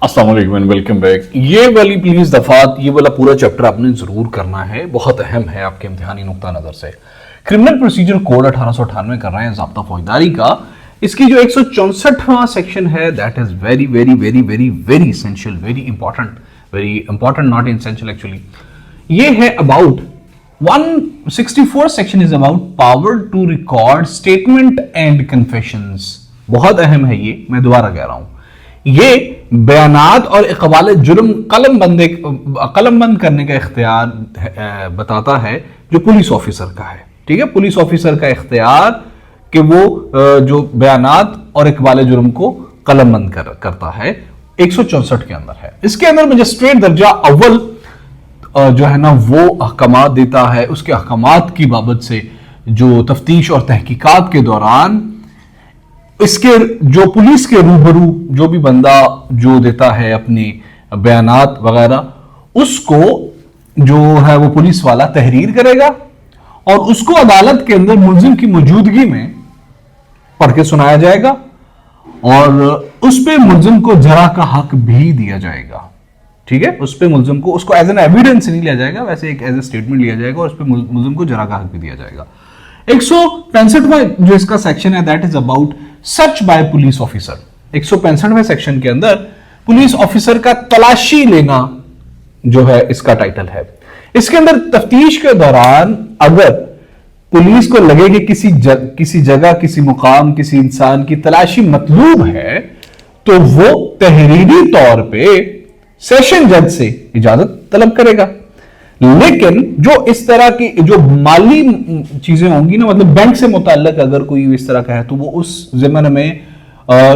अस्सलाम वालेकुम and welcome back. ये वाली प्लीज दफात, ये वाला पूरा चैप्टर आपने जरूर करना है, बहुत अहम है आपके इम्तिहानी नुक्ता नजर से। क्रिमिनल प्रोसीजर कोड 1898 कर रहे हैं, ज़ाब्ता फौजदारी का। इसकी जो 164वां सेक्शन है, that is very very very very very essential, very important, not essential actually. ये है about 164 section is about power to record statement and confessions. बहुत अहम है ये, मैं दोबारा कह रहा हूं। ये बयानात और इकबाल जुर्म कलमबंद करने का इख्तियार बताता है जो पुलिस ऑफिसर का है। ठीक है, पुलिस ऑफिसर का इख्तियार कि वो जो बयानात और इकबाल जुर्म को कलमबंद करता है 164 के अंदर है। इसके अंदर मजिस्ट्रेट दर्जा अव्वल जो है ना वो अहकामात देता है। उसके अहकामात की बाबत से जो तफ्तीश और तहकीकात के दौरान इसके जो पुलिस के रूबरू जो भी बंदा जो देता है अपने बयानात वगैरह, उसको जो है वो पुलिस वाला तहरीर करेगा और उसको अदालत के अंदर मुल्जिम की मौजूदगी में पढ़ के सुनाया जाएगा और उस पे मुल्जिम को जरा का हक भी दिया जाएगा। ठीक है, उस पे मुल्जिम को उसको एज एन एविडेंस नहीं लिया जाएगा, वैसे एक एज ए स्टेटमेंट लिया जाएगा और उस पे मुल्जिम को जरा का हक भी दिया जाएगा। 165वां जो इसका सेक्शन है, that is about search by police officer. 165वें सेक्शन के अंदर पुलिस ऑफिसर का तलाशी लेना जो है इसका टाइटल है। इसके अंदर तफ्तीश के दौरान अगर पुलिस को लगे कि किसी जगह, किसी मुकाम, किसी इंसान की तलाशी मतलूब है, तो वो तहरीरी तौर पे सेशन जज से इजाजत तलब करेगा। लेकिन जो इस तरह की जो माली चीजें होंगी ना, मतलब बैंक से मुताल्लिक अगर कोई इस तरह का है, तो वो उस ज़िम्मन में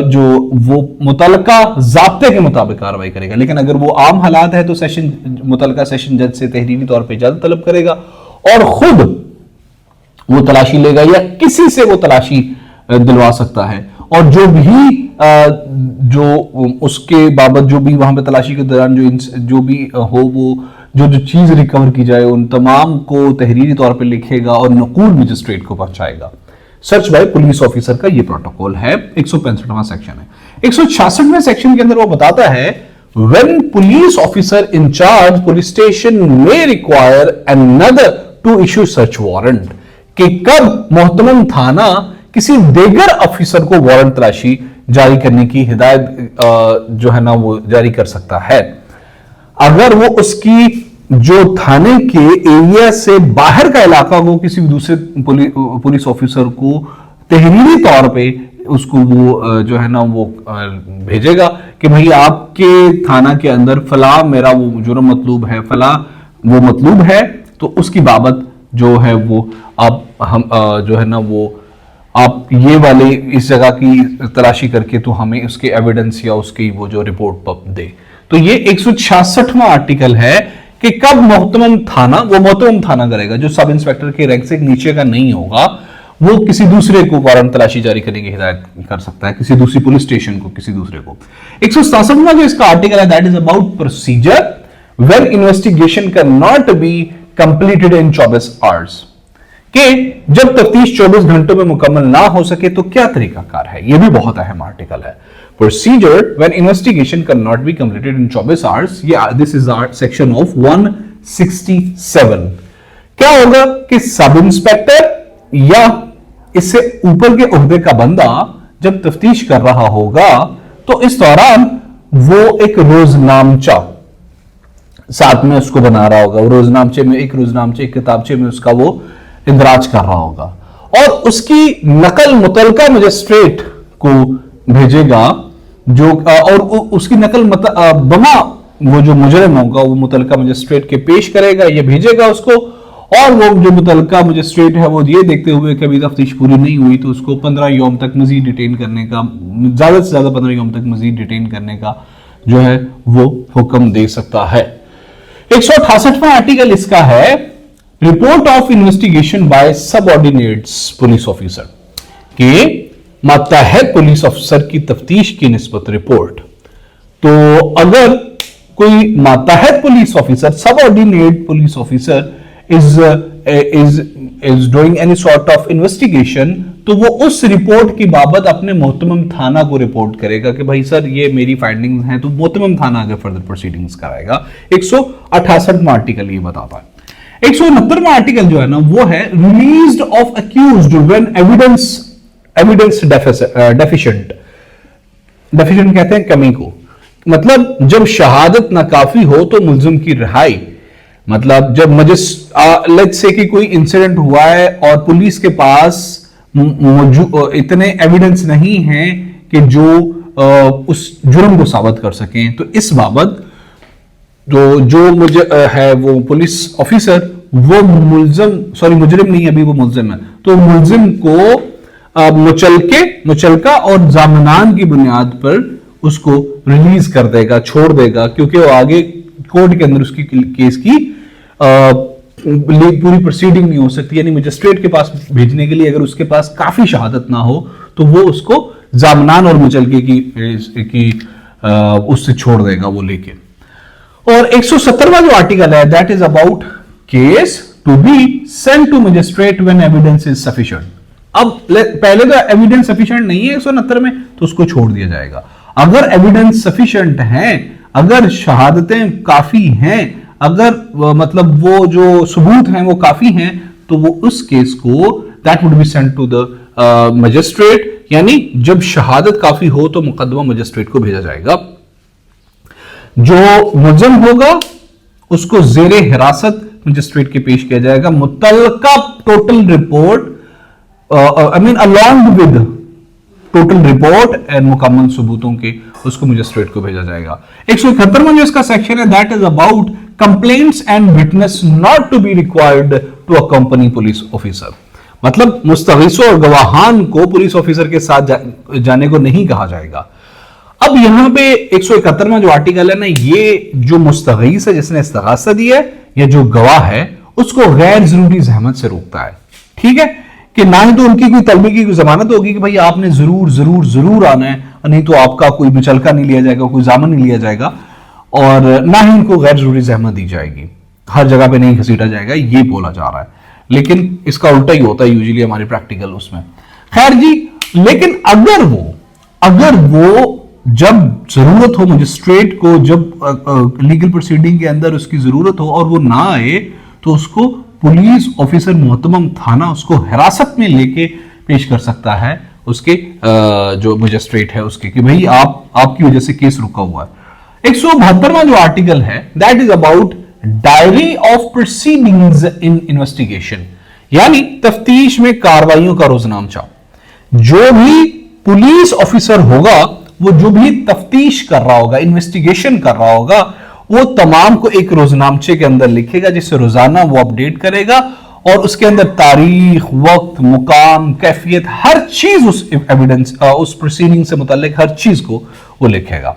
जो वो मुतल्लका ज़ाब्ते के मुताबिक कार्रवाई करेगा। लेकिन अगर वो आम हालात है तो मुतल्लका सेशन जज से तहरीरी तौर पे इजाजत तलब करेगा और खुद वो तलाशी लेगा या किसी से वो तलाशी दिलवा सकता है। और जो भी जो उसके बाबत जो भी वहां पे तलाशी के दौरान जो भी हो, वो जो चीज रिकवर की जाए उन तमाम को तहरीरी तौर पे लिखेगा और नकूल मजिस्ट्रेट को पहुंचाएगा। सर्च बाय पुलिस ऑफिसर का ये प्रोटोकॉल है। 165वां सेक्शन है। 166वें सेक्शन के अंदर वो बताता है when police officer in charge police station may require another to issue search warrant, कि कब मोहतरम थाना किसी देगर ऑफिसर को वारंट तलाशी जारी करने की हिदायत जो है ना वो जारी कर सकता है अगर वो उसकी जो थाने के एरिया से बाहर का इलाका हो किसी दूसरे पुलिस ऑफिसर को तहरीरी तौर पे उसको वो जो है ना वो भेजेगा कि भाई आपके थाना के अंदर फला मेरा वो जुर्म मतलूब है, फला वो मतलूब है, तो उसकी बाबत जो है वो आप हम जो है ना वो आप ये वाले इस जगह की तलाशी करके तो हमें उसके एविडेंस या उसकी वो जो रिपोर्ट दे। तो ये 166वां आर्टिकल है कि कब मोहतरम थाना, वो मोहतरम थाना करेगा जो सब इंस्पेक्टर के रैंक से नीचे का नहीं होगा, वो किसी दूसरे को वारंट तलाशी जारी करने की हिदायत कर सकता है, किसी दूसरी पुलिस स्टेशन को, किसी दूसरे को। 167वां जो इसका आर्टिकल है, that is about procedure when investigation can not be completed in 24 hours, कि जब तफ्तीश 24 घंटों में मुकम्मल ना हो सके तो क्या तरीकाकार है। यह भी बहुत अहम आर्टिकल है। Procedure when investigation can not be completed in 24 hours, this is section of 167। क्या होगा कि सब इंस्पेक्टर या इससे ऊपर के ओहदे का बंदा जब तफ्तीश कर रहा होगा तो इस दौरान वो एक रोजनामचा साथ में उसको बना रहा होगा। रोजनामचे में एक किताबचे में उसका वो इंदराज कर रहा होगा और उसकी नकल मुतलका मजिस्ट्रेट को भेजेगा जो और उसकी नकल बमा वो जो मुजरिम होगा वो मुतलका मजिस्ट्रेट के पेश करेगा, ये भेजेगा उसको, और वो जो मुतलका मजिस्ट्रेट है वो ये देखते हुए कि अभी तफ्तीश पूरी नहीं हुई तो उसको 15 यौम तक मजीद डिटेन करने का, ज्यादा से ज्यादा 15 यौम तक मजीद डिटेन करने का जो है वो हुक्म दे सकता है। 168वां आर्टिकल इसका है report of investigation by subordinates police officer, के मातहत पुलिस ऑफिसर की तफ्तीश की निस्बत रिपोर्ट। तो अगर कोई मातहत police officer, subordinate police officer is doing any sort of investigation, तो वो उस रिपोर्ट की बाबत अपने मोहतमम थाना को रिपोर्ट करेगा कि भाई सर ये मेरी फाइंडिंग्स हैं, तो मोहतमम थाना आगे फर्दर प्रोसीडिंग्स कराएगा। 168वां आर्टिकल ये बताता है। 169वां आर्टिकल जो है ना वो है release of accused when evidence deficient कहते हैं कमी को, मतलब जब शहादत नाकाफी हो तो मुल्जिम की रिहाई। मतलब जब लेट्स से कि कोई इंसिडेंट हुआ है और पुलिस के पास इतने एविडेंस नहीं हैं कि जो उस जुर्म को साबित कर सकें, तो इस बाबत जो मुझे है वो पुलिस ऑफिसर वो मुजरिम नहीं, अभी वो मुल्जिम है, तो मुल्जिम को मुचलका और जामनान की बुनियाद पर उसको रिलीज कर देगा, छोड़ देगा, क्योंकि वो आगे कोर्ट के अंदर उसकी केस की पूरी प्रोसीडिंग नहीं हो सकती। यानी मजिस्ट्रेट के पास भेजने के लिए अगर उसके पास काफी शहादत ना हो तो वो उसको जामनान और मुचलके की उससे छोड़ देगा वो लेके। और 170वां जो आर्टिकल है that is about case to be sent to magistrate when evidence is sufficient. अब पहले तो एविडेंस सफिशिएंट नहीं है 169 में, तो उसको छोड़ दिया जाएगा। अगर एविडेंस सफिशिएंट है, अगर शहादतें काफी हैं, अगर मतलब वो जो सबूत हैं वो काफी हैं, तो वो उस केस को that would be sent to the magistrate. यानी जब शहादत काफी हो तो मुकदमा मजिस्ट्रेट को भेजा जाएगा। जो मुल्जिम होगा उसको जेरे हिरासत मजिस्ट्रेट के पेश किया जाएगा। मुतल्लका total report along with total report and मुकम्मल सबूतों के उसको मजिस्ट्रेट को भेजा जाएगा। 171वां जो इसका सेक्शन है that is about complaints and witness not to be required to accompany police officer. मतलब मुस्तगीसों और गवाहान को पुलिस ऑफिसर के साथ जाने को नहीं कहा जाएगा। अब यहां पे 171वां जो आर्टिकल है ना, ये जो मुस्तगीस है जिसने इस्तिगासा दी है या जो गवाह है उसको गैर जरूरी जहमत से रोकता है। ठीक है, कि ना ही तो उनकी कोई तलबी की कोई जमानत होगी कि भाई आपने जरूर आना है, नहीं तो आपका कोई मुचलका नहीं लिया जाएगा, कोई जामन नहीं लिया जाएगा, और ना ही उनको गैर जरूरी जहमत दी जाएगी, हर जगह पे नहीं घसीटा जाएगा, ये बोला जा रहा है। लेकिन इसका उल्टा ही होता है यूजुअली हमारे प्रैक्टिकल उसमें। खैर जी, लेकिन अगर वो जब जरूरत हो मजिस्ट्रेट को, जब लीगल प्रोसीडिंग के अंदर उसकी जरूरत हो और वो ना आए, तो उसको पुलिस ऑफिसर मोहतमम थाना उसको हिरासत में लेके पेश कर सकता है उसके जो मजिस्ट्रेट है उसके, कि भाई आपकी वजह से केस रुका हुआ है। 172वां जो आर्टिकल है that is about diary of proceedings in investigation, यानी तफ्तीश में कार्रवाइयों का रोजनामचा। जो भी पुलिस ऑफिसर होगा वो जो भी तफ्तीश कर रहा होगा, इन्वेस्टिगेशन कर रहा होगा, वो तमाम को एक रोजनामचे के अंदर लिखेगा जिससे रोजाना वो अपडेट करेगा, और उसके अंदर तारीख, वक्त, मुकाम, कैफियत, हर चीज उस एविडेंस उस प्रोसीडिंग से मुताल्लिक हर चीज को वो लिखेगा।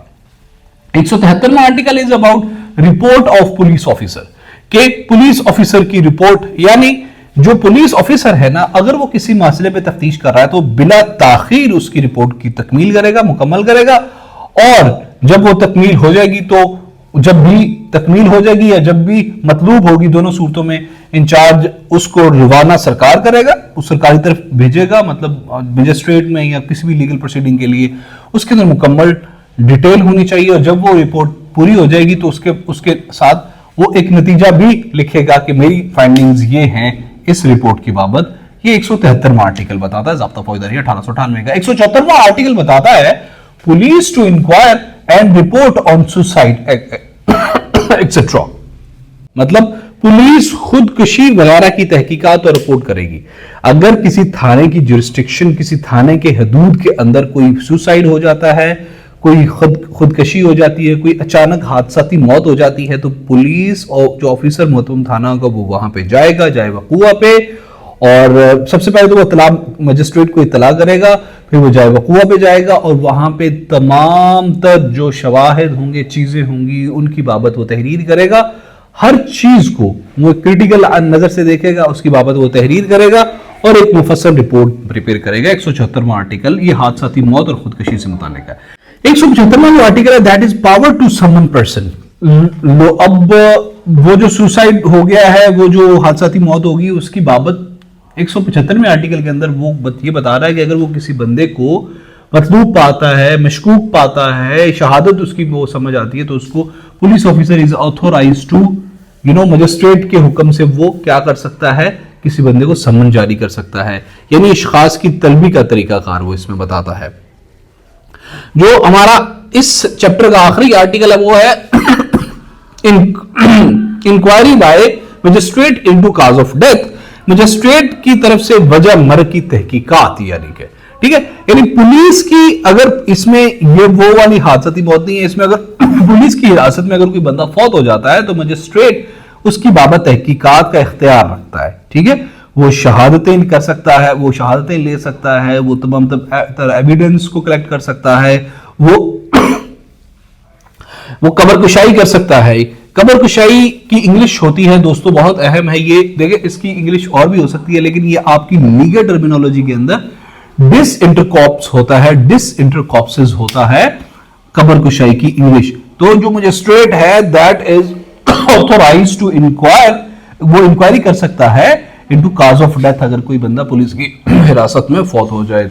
173वां article is about report of police officer, के पुलिस ऑफिसर की रिपोर्ट, यानी जो पुलिस ऑफिसर है ना, अगर वो किसी मसले पे तफ्तीश कर रहा है तो बिला ताखीर उसकी रिपोर्ट की तकमील करेगा, मुकम्मल करेगा, और जब वो तकमील हो जाएगी तो जब भी तकमील हो जाएगी या जब भी मतलूब होगी, दोनों सूरतों में इंचार्ज उसको रवाना सरकार करेगा, उस सरकारी तरफ भेजेगा, मतलब मजिस्ट्रेट में या किसी भी लीगल प्रोसीडिंग के लिए उसके अंदर मुकम्मल डिटेल होनी चाहिए, और जब वो रिपोर्ट पूरी हो जाएगी तो उसके साथ वो एक नतीजा भी लिखेगा कि मेरी फाइंडिंग्स ये हैं इस रिपोर्ट की बाबत। ये 173वां आर्टिकल बताता है ज़ाब्ता फौजदारी 1898 का। 174वां आर्टिकल बताता है police to inquire and report on suicide etcetera, मतलब पुलिस खुदकुशी वगैरह की तहकीकात और रिपोर्ट करेगी। अगर किसी थाने की जुरिस्डिक्शन, किसी थाने के हदूद के अंदर कोई सुसाइड हो जाता है, कोई खुदकशी हो जाती है, कोई अचानक हादसाती मौत हो जाती है, तो पुलिस और जो ऑफिसर मोहतरम थाना का वो वहां पे जाएगा, जाए वकूआ पे, और सबसे पहले तो वो इत्तला मजिस्ट्रेट को इत्तला करेगा, फिर वो जाए वकूआ पे जाएगा और वहां पे तमाम तर जो शवाहिद होंगे, चीजें होंगी, उनकी बाबत वो तहरीर करेगा। हर चीज को वो क्रिटिकल नजर से देखेगा, उसकी बाबत वो तहरीर करेगा और एक मुफस्सल रिपोर्ट प्रिपेयर करेगा। 174वां आर्टिकल ये हादसाती मौत और खुदकशी से मुताल्लिक है। 175वां जो आर्टिकल है that is power to summon person. अब वो जो सुसाइड हो गया है, वो जो हादसाती मौत होगी, उसकी बाबत 175वें आर्टिकल के अंदर वो ये बता रहा है कि अगर वो किसी बंदे को मतलूब पाता है, मशकूक पाता है, शहादत उसकी वो समझ आती है, तो उसको police officer is authorised to magistrate के हुक्म से वो क्या कर सकता है, किसी बंदे को समन जारी कर सकता है। यानी इश्खास की तलबी का तरीकाकार वो इसमें बताता है। जो हमारा इस चैप्टर का आखिरी आर्टिकल है वो है inquiry by magistrate into cause of death. Magistrate की तरफ से वजह मर की तहकीकात, यानी कि ठीक है, यानी पुलिस की अगर इसमें ये वो वाली हादसाती मौत नहीं है, इसमें अगर पुलिस की हिरासत में अगर कोई बंदा फौत हो जाता है तो मजिस्ट्रेट उसकी बाबत तहकीकात का इख्तियार रखता है। ठीक है, वो शहादतें कर सकता है, वो शहादतें ले सकता है, वो तमाम एविडेंस को कलेक्ट कर सकता है, वो कबर कुशाई कर सकता है। कबर कुशाई की इंग्लिश होती है दोस्तों, बहुत अहम है ये, देखिए इसकी इंग्लिश और भी हो सकती है, लेकिन ये आपकी लीगल टर्मिनोलॉजी के अंदर डिस इंटरकॉप्स होता है, डिस इंटरकॉप्सिस होता है कबर कुशाई की इंग्लिश। तो जो मजिस्ट्रेट है that is authorised to inquire, वो इंक्वायरी कर सकता है इनटू काज ऑफ डेथ, अगर कोई बंदा पुलिस की हिरासत में फौत हो जाए।